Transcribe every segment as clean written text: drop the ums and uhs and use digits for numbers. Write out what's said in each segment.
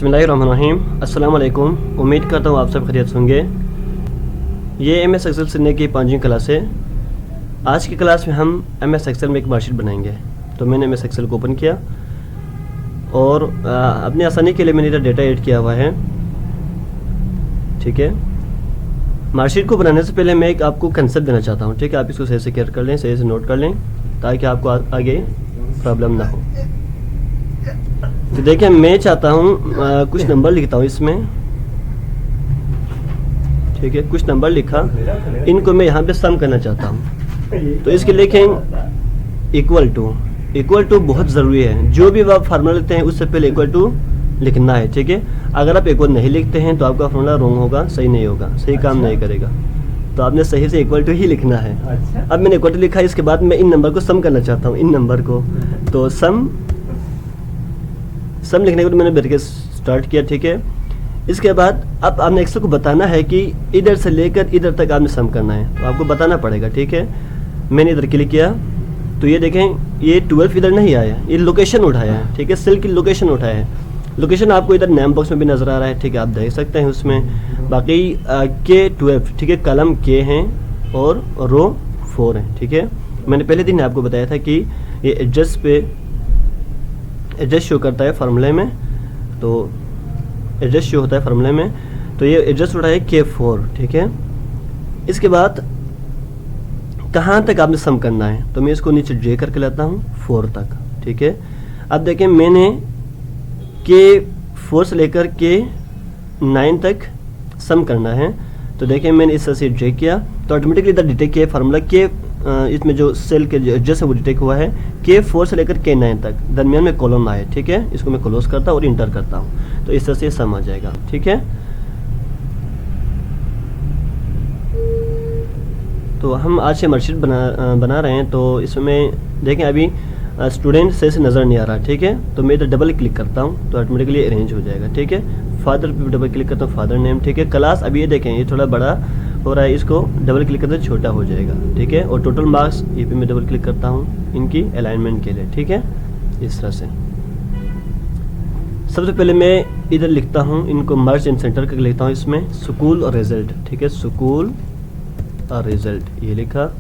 बिस्मिल्लाहिर्रहमानिर्रहीम। अस्सलाम वालेकुम। उम्मीद करता हूँ आप सब खैरियत होंगे। ये MS एक्सेल सीखने की 5वीं क्लास है। आज की क्लास में हम MS एक्सेल में एक मार्कशीट बनाएंगे। तो मैंने MS एक्सेल को ओपन किया और अपनी आसानी के लिए मैंने इधर डेटा ऐड किया हुआ है। ठीक है, मार्कशीट को बनाने से पहले मैं एक आपको कंसेप्ट देना चाहता हूँ। ठीक है, आप इसको सही से केयर कर लें, सही से नोट कर लें ताकि आपको आगे प्रॉब्लम ना हो। तो देखिए, मैं चाहता हूँ कुछ नंबर लिखता हूँ इसमें। ठीक है, कुछ नंबर लिखा, इनको मैं यहाँ पे सम करना चाहता हूँ। तो इसके लिखें इक्वल टू बहुत ज़रूरी है। जो भी आप फार्मूला लिखते हैं उससे पहले इक्वल टू लिखना है। ठीक है, अगर आप इक्वल नहीं लिखते हैं तो आपका फार्मूला रॉन्ग होगा, सही नहीं होगा, सही काम नहीं करेगा। तो आपने सही से इक्वल टू ही लिखना है। अब मैंने इक्वल टू लिखा, इसके बाद मैं इन नंबर को सम करना चाहता हूँ, इन नंबर को। तो सम लिखने के बाद मैंने ब्रैकेट स्टार्ट किया। ठीक है, इसके बाद अब आपने एक्सेल को बताना है कि इधर से लेकर इधर तक आपने सम करना है, तो आपको बताना पड़ेगा। ठीक है, मैंने इधर क्लिक किया तो ये देखें, ये 12 इधर नहीं आया, ये लोकेशन उठाया है। ठीक है, सेल की लोकेशन उठाया है। लोकेशन आपको इधर नेम बॉक्स में भी नज़र आ रहा है। ठीक है, आप देख सकते हैं उसमें। बाकी K12, ठीक है, कलम K हैं और रो 4 है। ठीक है, मैंने पहले दिन आपको बताया था कि ये एड्रेस शो करता है फार्मूले में। तो एड्रेस शो होता है फार्मूले में, तो ये एड्रेस उठाया है K4। ठीक है, इसके बाद कहाँ तक आपने सम करना है, तो मैं इसको नीचे ड्रैग करके लाता हूँ 4 तक। ठीक है, अब देखें, मैंने K4 से लेकर K9 तक सम करना है। तो देखें, मैंने इस तरह से ड्रैग किया तो ऑटोमेटिकली इधर डिटेक्ट किया फार्मूला के इसमें जो सेल के जो एड्रेस है वो डिटेक्ट हुआ है। K4 से लेकर K9 तक दरमियान में कॉलम आए। ठीक है, इसको मैं क्लोज करता हूँ और इंटर करता हूँ, तो इस तरह से सम आ जाएगा। ठीक है, तो हम आज से मार्कशीट बना रहे हैं। तो इसमें देखें, अभी स्टूडेंट सही से नज़र नहीं आ रहा। ठीक है, तो मैं इधर डबल क्लिक करता हूँ तो ऑटोमेटिकली अरेंज हो जाएगा। ठीक है, फादर पे डबल क्लिक करता हूँ, फादर नेम। ठीक है, क्लास अभी ये देखें, ये थोड़ा बड़ा हो रहा है, इसको डबल क्लिक करते छोटा हो जाएगा। ठीक है, और टोटल मार्क्स ये पे मैं डबल क्लिक करता हूँ इनकी अलाइनमेंट के लिए। ठीक है, इस तरह से सबसे पहले मैं इधर लिखता हूँ, इनको मर्ज एंड सेंटर करके लिखता हूँ इसमें, स्कूल और रिजल्ट। ठीक है, स्कूल और रिजल्ट ये लिखा।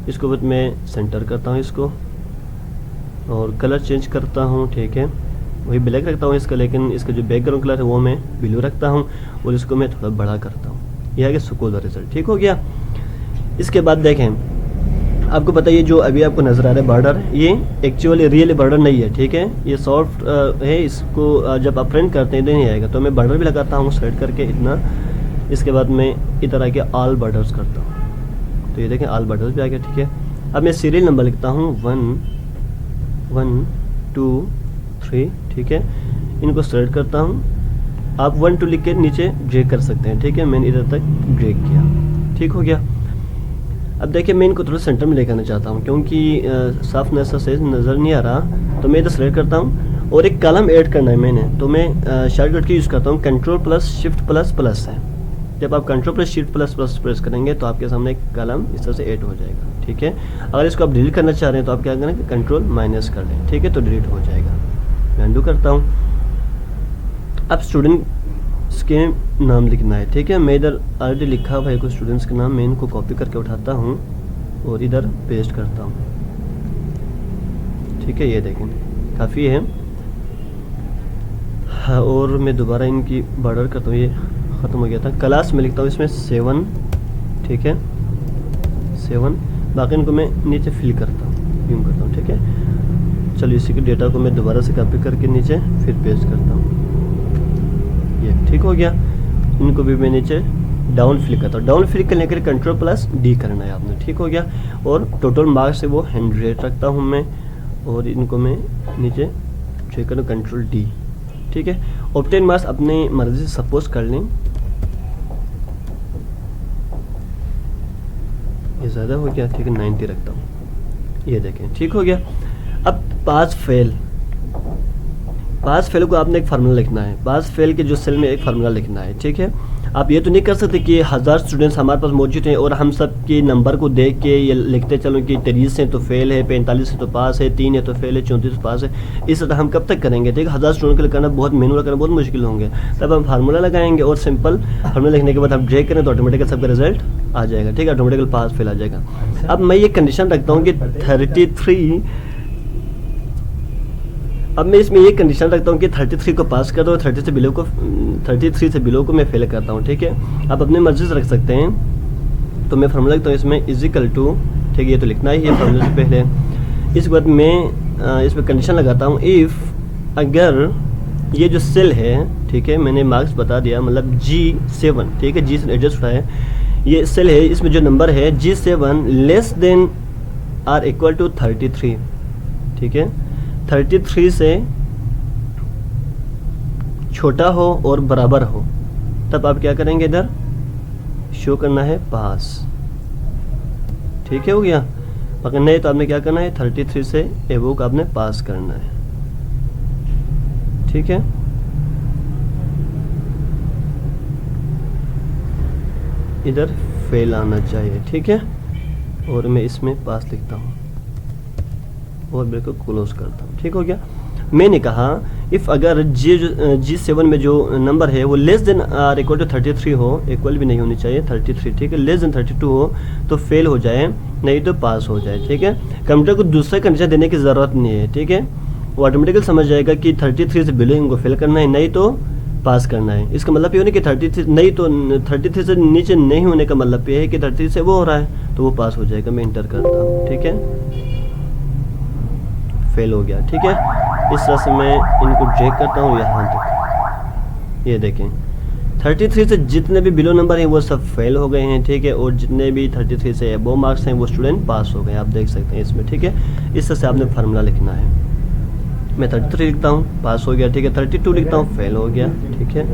इसको बाद मैं सेंटर करता हूँ इसको और कलर चेंज करता हूँ। ठीक है, वही ब्लैक रखता हूँ इसका, लेकिन इसका जो बैकग्राउंड कलर है वो मैं ब्लू रखता हूँ और इसको मैं थोड़ा बड़ा करता हूँ। यह है कि स्कूल और रिजल्ट। ठीक हो गया। इसके बाद देखें, आपको पता है ये जो अभी आपको नज़र आ रहा है बॉर्डर, ये एक्चुअली रियल बॉर्डर नहीं है। ठीक है, ये सॉफ्ट है, इसको जब आप प्रिंट करते हैं तो नहीं आएगा। तो मैं बॉर्डर भी लगाता हूँ सेलेक्ट करके इतना। इसके बाद मैं इधर आके ऑल बॉर्डर्स करता हूँ, तो ये देखें ऑल बॉर्डर्स भी आ गया। ठीक है, अब मैं सीरियल नंबर लिखता हूँ 1 1 2 3। ठीक है, इनको सेलेक्ट करता हूँ। आप 1 2 लिख के नीचे ड्रैग कर सकते हैं। ठीक है, मैंने इधर तक ड्रैग किया। ठीक हो गया। अब देखिए, मैं इनको थोड़ा सेंटर में लेकर आना चाहता हूँ क्योंकि साफ नज़र नहीं आ रहा। तो मैं इधर सेलेक्ट करता हूँ और एक कॉलम ऐड करना है मैंने, तो मैं शॉर्टकट की यूज़ करता हूँ, Ctrl+Shift++ है। जब आप Ctrl+Shift++ प्रेस करेंगे तो आपके सामने एक कॉलम इस तरह से ऐड हो जाएगा। ठीक है, अगर इसको आप डिलीट करना चाह रहे हैं तो आप क्या करें, Ctrl- कर लें। ठीक है, तो डिलीट हो जाएगा। मैं अनडू करता हूँ। अब स्टूडेंट्स के नाम लिखना है। ठीक है, मैं इधर ऑलरेडी लिखा हुआ है कुछ स्टूडेंट्स के नाम, मैं इनको कॉपी करके उठाता हूँ और इधर पेस्ट करता हूँ। ठीक है, ये देखें काफ़ी है। हाँ, और मैं दोबारा इनकी बॉर्डर करता हूँ, ये ख़त्म हो गया था। क्लास में लिखता हूँ इसमें 7। ठीक है, 7। बाकी इनको मैं नीचे फिल करता हूँ, यूँ करता हूँ। ठीक है, चलिए इसी के डेटा को मैं दोबारा से कॉपी करके नीचे फिर पेस्ट करता हूँ। ये ठीक हो गया। इनको भी मैं नीचे डाउन क्लिक करता हूँ। डाउन क्लिक करने के लिए Ctrl+D करना है आपने। ठीक हो गया। और टोटल मार्क्स है वो 100 रखता हूँ मैं, और इनको मैं नीचे चेक करूँ Ctrl+D। ठीक है, ऑब्टेन मार्क्स अपनी मर्जी से सपोज कर लें, ये ज़्यादा हो गया। ठीक है, 90 रखता हूँ, ये देखें ठीक हो गया। अब पास फेल को आपने एक फार्मूला लिखना है, पास फेल के जो सेल में एक फार्मूला लिखना है। ठीक है, आप ये तो नहीं कर सकते कि 1000 स्टूडेंट्स हमारे पास मौजूद हैं और हम सब के नंबर को देख के ये लिखते चलो कि 30 है तो फेल है, 45 है तो पास है, 3 है तो फेल है, 34 पास है। इस तरह हम कब तक करेंगे? ठीक है, 1000 स्टूडेंट के लिए करना बहुत मैनुअल करना बहुत मुश्किल होंगे। तब हम फार्मूला लगाएंगे और सिंपल फार्मूला लिखने के बाद हम ड्रैग करें तो ऑटोमेटिकली सबका रिजल्ट आ जाएगा। ठीक है, ऑटोमेटिकली पास फेल आ जाएगा। अब मैं ये कंडीशन रखता हूँ कि 33, अब मैं इसमें ये कंडीशन रखता हूँ कि 33 को पास कर दो, 33 से बिलो को मैं फेल करता हूँ। ठीक है, आप अपनी मर्जी से रख सकते हैं। तो मैं फार्मूला लिखता हूँ इसमें इजिकल टू, ठीक है, ये तो लिखना ही है फार्मूला से पहले। इसके बाद मैं इसमें कंडीशन लगाता हूँ इफ़, अगर ये जो सेल है, ठीक है, मैंने मार्क्स बता दिया, मतलब G7, ठीक है, G से एडजस्ट हुआ है, ये सेल है, इसमें जो नंबर है G7 less than or equal to 33, ठीक है, 33 से छोटा हो और बराबर हो, तब आप क्या करेंगे, इधर शो करना है पास। ठीक है, हो गया। अगर नहीं तो आपने क्या करना है, 33 से एबोव आपने पास करना है। ठीक है, इधर फेल आना चाहिए। ठीक है, और मैं इसमें पास लिखता हूँ और बिल्कुल क्लोज करता हूँ। ठीक हो गया। मैंने कहा इफ़ अगर G7 में जो नंबर है वो less than or equal to 33 हो, इक्वल भी नहीं होनी चाहिए 33, ठीक है, लेस देन 32 हो तो फेल हो जाए, नहीं तो पास हो जाए। ठीक है, कंप्यूटर को दूसरा कंडीशन देने की ज़रूरत नहीं है। ठीक है, वो ऑटोमेटिकली समझ जाएगा कि 33 से बिलो इनको फेल करना है, नहीं तो पास करना है। इसका मतलब ये नहीं कि 33 नहीं तो 33 से नीचे नहीं होने का मतलब ये है कि 33 से वो हो रहा है तो वो पास हो जाएगा। मैं इंटर करता हूँ। ठीक है, फेल हो गया। ठीक है, इस तरह से मैं इनको ड्रैग करता हूँ यहाँ तक। ये देखें 33 से जितने भी बिलो नंबर हैं वो सब फेल हो गए हैं। ठीक है, और जितने भी 33 से अबव मार्क्स हैं वो स्टूडेंट पास हो गए, आप देख सकते हैं इसमें। ठीक है, इस तरह से आपने फार्मूला लिखना है। मैं 33 लिखता हूँ, पास हो गया। ठीक है, 32 लिखता हूँ, फेल हो गया। ठीक है,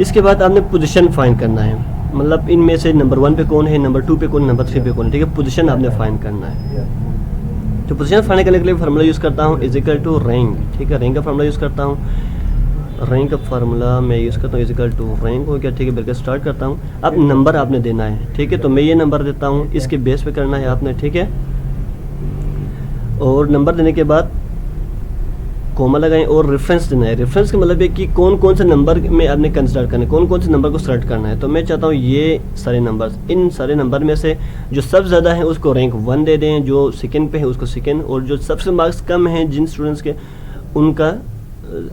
इसके बाद आपने पोजीशन फाइंड करना है, मतलब इनमें से नंबर 1 पे कौन है, नंबर 2 पे कौन, नंबर 3 पे कौन है। ठीक है, पोजीशन आपने फाइंड करना है। तो पोजीशन फाइंड करने के लिए फार्मूला यूज़ करता हूँ इजिकल टू रैंक। ठीक है, रैंक का फार्मूला यूज़ करता हूँ। रैंक का फार्मूला मैं यूज़ करता हूँ इजिकल टू रैंक हो गया। ठीक है, बिल्कुल स्टार्ट करता हूँ। अब नंबर आपने देना है। ठीक है, तो मैं ये नंबर देता हूँ, इसके बेस पे करना है आपने। ठीक है, और नंबर देने के बाद कोमा लगाएं और रेफरेंस देना है। रेफरेंस का मतलब है कि कौन कौन से नंबर में आपने कंसिडर करना है, कौन कौन से नंबर को सेलेक्ट करना है। तो मैं चाहता हूँ ये सारे नंबर्स, इन सारे नंबर में से जो सब ज़्यादा है उसको रैंक 1 दे दें, जो सेकंड पे है उसको सेकंड, और जो सबसे मार्क्स कम हैं जिन स्टूडेंट्स के उनका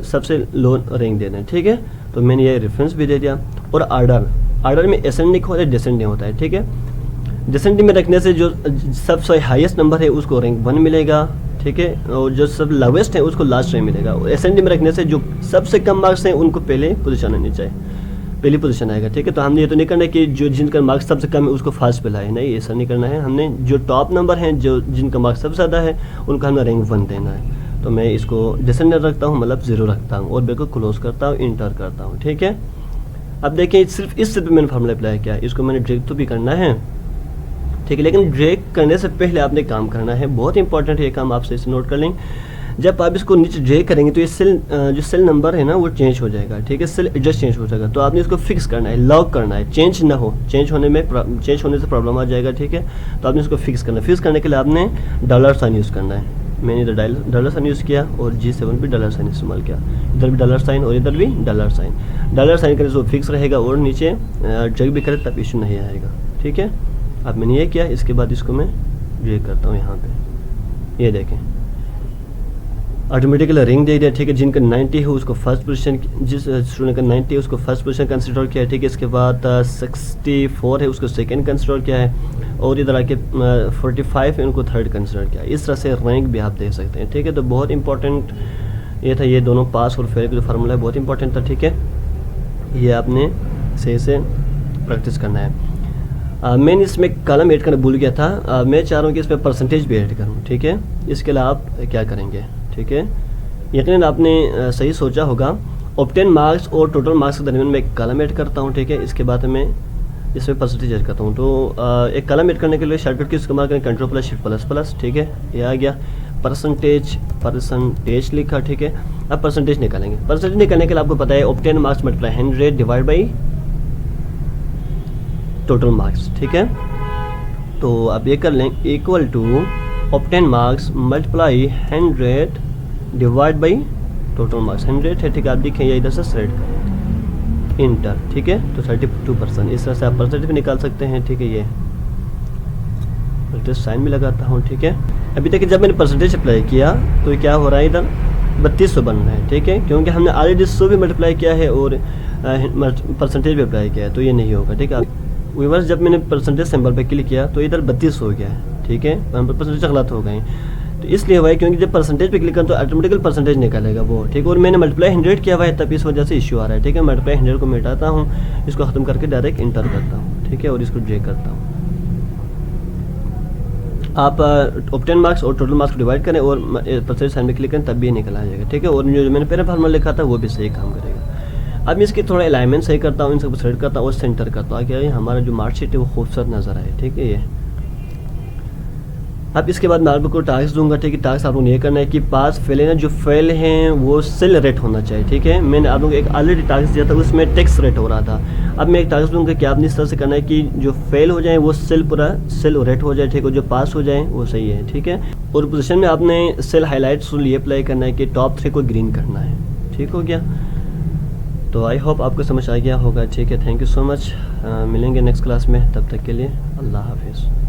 सबसे लो रैंक दे दें। ठीक है, तो मैंने ये रेफरेंस भी दे दिया। और आर्डर में असेंडिंग होता है, डिसेंडिंग होता है। ठीक है, डिसेंडिंग में रखने से जो सबसे हाईएस्ट नंबर है उसको रैंक 1 मिलेगा। ठीक है, और जो सब लोवेस्ट है उसको लास्ट रैंक मिलेगा। और एसेंडिंग में रखने से जो सबसे कम मार्क्स हैं उनको पहले पोजीशन आनी चाहिए, पहली पोजीशन आएगा। ठीक है, तो हमने ये तो नहीं करना है कि जो जिनका मार्क्स सबसे कम है उसको फर्स्ट पे लाए, नहीं, ऐसा नहीं करना है। हमने जो टॉप नंबर हैं, जो जिनका मार्क्स सबसे ज़्यादा है उनका हमें रैंक 1 देना है। तो मैं इसको डिसेंडेंट रखता हूँ, मतलब 0 रखता हूँ और बिल्कुल क्लोज करता हूँ, इंटर करता हूँ। ठीक है, अब देखिए सिर्फ इस पे मैंने फार्मूला अप्लाई किया, इसको मैंने ड्रैग तो भी करना है। ठीक है, लेकिन ड्रैग करने से पहले आपने काम करना है, बहुत इंपॉर्टेंट है ये काम, आपसे इसे नोट कर लें। जब आप इसको नीचे ड्रैग करेंगे तो ये सेल जो सेल नंबर है ना वो चेंज हो जाएगा। ठीक है, सेल एडजस्ट चेंज हो जाएगा, तो आपने इसको फिक्स करना है, लॉक करना है, चेंज ना हो, चेंज होने से प्रॉब्लम आ जाएगा। ठीक है, तो आपने इसको फिक्स करना है। फिक्स करने के लिए आपने डॉलर साइन यूज़ करना है। मैंने इधर डॉलर साइन यूज़ किया और G7 भी डॉलर साइन इस्तेमाल किया, इधर भी डॉलर साइन और इधर भी डॉलर साइन। डॉलर साइन करने से वो फिक्स रहेगा और नीचे ड्रैग भी करे तब इशू नहीं आएगा। ठीक है, अब मैंने ये किया, इसके बाद इसको मैं ड्रैग करता हूँ यहाँ पे। ये देखें ऑटोमेटिकली रिंग दे दिया। ठीक है, जिनका 90 है उसको फर्स्ट पोजीशन, जिस स्टूडेंट का 90 है उसको फर्स्ट पोजीशन कंसिडर किया है। ठीक है, इसके बाद 64 है उसको सेकंड कंसिडर किया है, और इधर आके 45 है उनको थर्ड कंसिडर किया है। इस तरह से रैंक भी आप देख सकते हैं। ठीक है, तो बहुत इंपॉर्टेंट ये था, ये दोनों पास और फेल का जो फार्मूला है बहुत इंपॉर्टेंट था। ठीक है, ये आपने सही से प्रैक्टिस करना है। मैंने इसमें कॉलम ऐड करना भूल गया था, मैं चाह रहा हूँ कि इसमें परसेंटेज भी ऐड करूँ। ठीक है, इसके लिए आप क्या करेंगे? ठीक है, यकीनन आपने सही सोचा होगा। ऑब्टेन मार्क्स और टोटल मार्क्स के दरमियान मैं एक कॉलम ऐड करता हूँ। ठीक है, इसके बाद मैं इसमें परसेंटेज ऐड करता हूँ। तो एक कॉलम ऐड करने के लिए शॉर्टकट की इस्तेमाल करें, Ctrl+Shift++। ठीक है, ये आ गया। परसेंटेज लिखा, ठीक है। अब परसेंटेज निकालेंगे। परसेंटेज निकालने के लिए आपको पता है obtain marks multiply 100 divide by total marks, ठीक है। तो आप ये कर लें equal to obtain marks multiply 100 divide by total marks. 100 है, ठीक है। आप देखें ये इधर से सेट करें, इंटर, ठीक है। तो 32%, इस तरह से आप परसेंटेज भी निकाल सकते हैं, ठीक है। ये साइन भी लगाता हूँ, ठीक है। अभी तक जब मैंने परसेंटेज अप्लाई किया तो क्या हो रहा है, इधर 3200 बन रहा है, ठीक है, क्योंकि हमने ऑलरेडी 100 भी मल्टीप्लाई किया है और परसेंटेज भी अप्लाई किया है, तो ये नहीं होगा, ठीक है। व्यूअर्स, जब मैंने परसेंटेज सिंबल पे क्लिक किया तो इधर 32 हो गया है, ठीक है। परसेंटेज गलत हो गए, तो इसलिए हुआ है क्योंकि जब परसेंटेज पे क्लिक करें तो ऑटोमेटिकल परसेंटेज निकालेगा वो, ठीक है। और मैंने मल्टीप्लाई 100 किया हुआ है, तब इस वजह से इशू आ रहा है, ठीक है। मल्टीप्लाई 100 को मिटाता हूँ, इसको ख़त्म करके डायरेक्ट इंटर करता हूँ, ठीक है, और इसको जे करता हूँ। आप ऑब्टेन मार्क्स और टोटल मार्क्स को डिवाइड करें और परसेंटेज साइन में क्लिक करें, तब भी निकल आ जाएगा, ठीक है। और जो मैंने पहले फार्मूला लिखा था वो भी सही काम करेगा। अब मैं इसकी थोड़ा अलाइनमेंट सही करता हूँ, इन सबको सेलेक्ट करता हूँ और सेंटर करता हूँ, क्या हमारा जो मार्कशीट है वो खूबसूरत नज़र आए, ठीक है। ये अब इसके बाद मैं आप लोग को टास्क दूंगा, ठीक है। टास्क आप लोग ये करना है कि पास फेल है ना, जो फेल हैं वो सेल रेट होना चाहिए, ठीक है। मैंने आप लोग एक ऑलरेडी टास्क दिया था, उसमें टेक्स रेट हो रहा था। अब मैं एक टास्क दूंगा कि आपने इस तरह से करना है कि जो फेल हो जाए वो सेल पूरा सेल रेट हो जाए, ठीक है। जो पास हो जाए वो सही है, ठीक है। और पोजीशन में आपने सेल हाईलाइट्स रूल ये अप्लाई करना है कि टॉप 3 को ग्रीन करना है, ठीक हो गया। तो आई होप आपको समझ आ गया होगा, ठीक है। Thank you so much. मिलेंगे नेक्स्ट क्लास में, तब तक के लिए अल्लाह हाफिज़।